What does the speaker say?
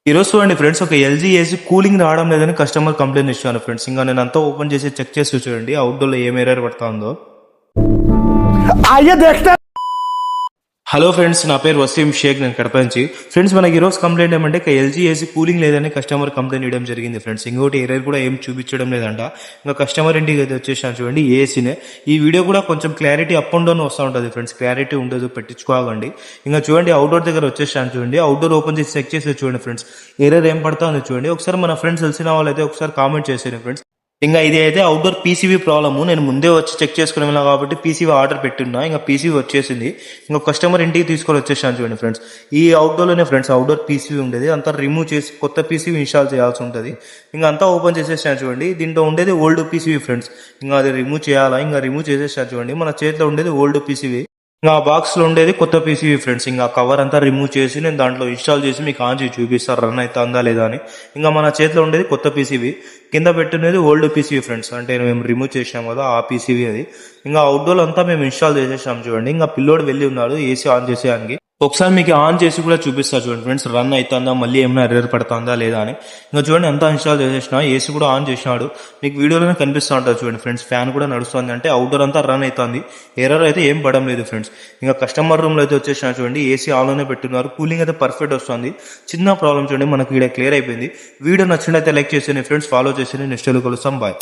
ఈ రోజు చూడండి ఫ్రెండ్స్, ఒక ఎల్జీ ఏసీ కూలింగ్ రావడం లేదని కస్టమర్ కంప్లైంట్ ఇచ్చాను ఫ్రెండ్స్. ఇంకా నేను అంతా ఓపెన్ చేసి చెక్ చేసి చూడండి అవుట్డోర్లో ఏం ఎర్రర్ పడతా ఉందో. హలో ఫ్రెండ్స్, నా పేరు వసీం షేక్, నేను కడప నుంచి. ఫ్రెండ్స్, మనకి ఈరోజు కంప్లైంట్ ఏమంటే ఎల్జీ ఏసీ కూలింగ్ లేదని కస్టమర్ కంప్లైంట్ ఇవ్వడం జరిగింది ఫ్రెండ్స్. ఇంకోటి ఎర్రర్ కూడా ఏం చూపించడం లేదంట. ఇంకా కస్టమర్ ఇంటికి అయితే వచ్చేసాను చూడండి ఏసీనే. ఈ వీడియో కూడా కొంచెం క్లారిటీ అప్ అండ్ డౌన్ వస్తూ ఉంటుంది ఫ్రెండ్స్, క్లారిటీ ఉండదు, పెట్టించుకోకండి. ఇంకా చూడండి అవుట్డోర్ దగ్గర వచ్చేసాను చూడండి. అవుట్డోర్ ఓపెన్ చేసి చెక్ చేసి చూడండి ఫ్రెండ్స్, ఎర్రర్ ఏం పడతా ఉంది చూడండి. ఒకసారి మన ఫ్రెండ్స్ తెలిసిన వాళ్ళు అయితే ఒకసారి కామెంట్ చేసేయండి ఫ్రెండ్స్. ఇంకా ఇది అయితే అవుట్డోర్ పీసీబీ ప్రాబ్లము. నేను ముందే వచ్చి చెక్ చేసుకుని వెళ్ళా కాబట్టి పీసీబీ ఆర్డర్ పెట్టున్నా. ఇంకా పీసీబీ వచ్చేసింది. ఇంకా కస్టమర్ ఇంటికి తీసుకొని వచ్చేసాను చూడండి ఫ్రెండ్స్. ఈ అవుట్డోర్లోనే ఫ్రెండ్స్ అవుట్డోర్ పీసీబీ ఉండేది, అంతా రిమూవ్ చేసి కొత్త పీసీబీ ఇన్స్టాల్ చేయాల్సి ఉంటుంది. ఇంకా అంతా ఓపెన్ చేసేసాను చూడండి. దీంట్లో ఉండేది ఓల్డ్ పీసీబీ ఫ్రెండ్స్. ఇంకా అది రిమూవ్ చేయాలా, ఇంకా రిమూవ్ చేసేసాను చూడండి. మన చేతిలో ఉండేది ఓల్డ్ పీసీబీ, ఇంకా బాక్స్ లో ఉండేది కొత్త పీసీబీ ఫ్రెండ్స్. ఇంకా కవర్ అంతా రిమూవ్ చేసి నేను దాంట్లో ఇన్స్టాల్ చేసి మీకు ఆన్ చేసి చూపిస్తారు రన్ అవుతుందా లేదా అని. ఇంకా మన చేతిలో ఉండేది కొత్త పీసీబీ, కింద పెట్టునేది ఓల్డ్ పీసీబీ ఫ్రెండ్స్. అంటే మేము రిమూవ్ చేసాం కదా ఆ పీసీబీ అది. ఇంకా అవుట్డోర్ అంతా మేము ఇన్స్టాల్ చేసేసాం చూడండి. ఇంకా పిల్లోడు వెళ్ళి ఉన్నాడు ఏసీ ఆన్ చేసేదానికి. ఒకసారి మీకు ఆన్ చేసి కూడా చూపిస్తా చూడండి ఫ్రెండ్స్, రన్ అవుతుందా, మళ్ళీ ఏమైనా ఎర్రర్ పడుతుందా లేదా అని. ఇంకా చూడండి అంతా ఇన్స్టాల్ చేసేసిన, ఏసీ కూడా ఆన్ చేసినాడు. మీకు వీడియోలోనే కనిపిస్తూ ఉంటుంది చూడండి ఫ్రెండ్స్, ఫ్యాన్ కూడా నడుస్తుంది. అంటే అవుట్డోర్ అంతా రన్ అవుతుంది, ఎర్రర్ అయితే ఏం పడడం లేదు ఫ్రెండ్స్. ఇంకా కస్టమర్ రూమ్లో అయితే వచ్చేసిన చూడండి, ఏసీ ఆన్లోనే పెట్టున్నారు, కూలింగ్ అయితే పర్ఫెక్ట్ వస్తుంది. చిన్న ప్రాబ్లం చూడండి మనకి ఇక్కడ క్లియర్ అయిపోయింది. వీడియో నచ్చినట్లయితే లైక్ చేసేయండి ఫ్రెండ్స్, ఫాలో చేసేయండి. నెక్స్ట్ కలుస్తాం, బాయ్.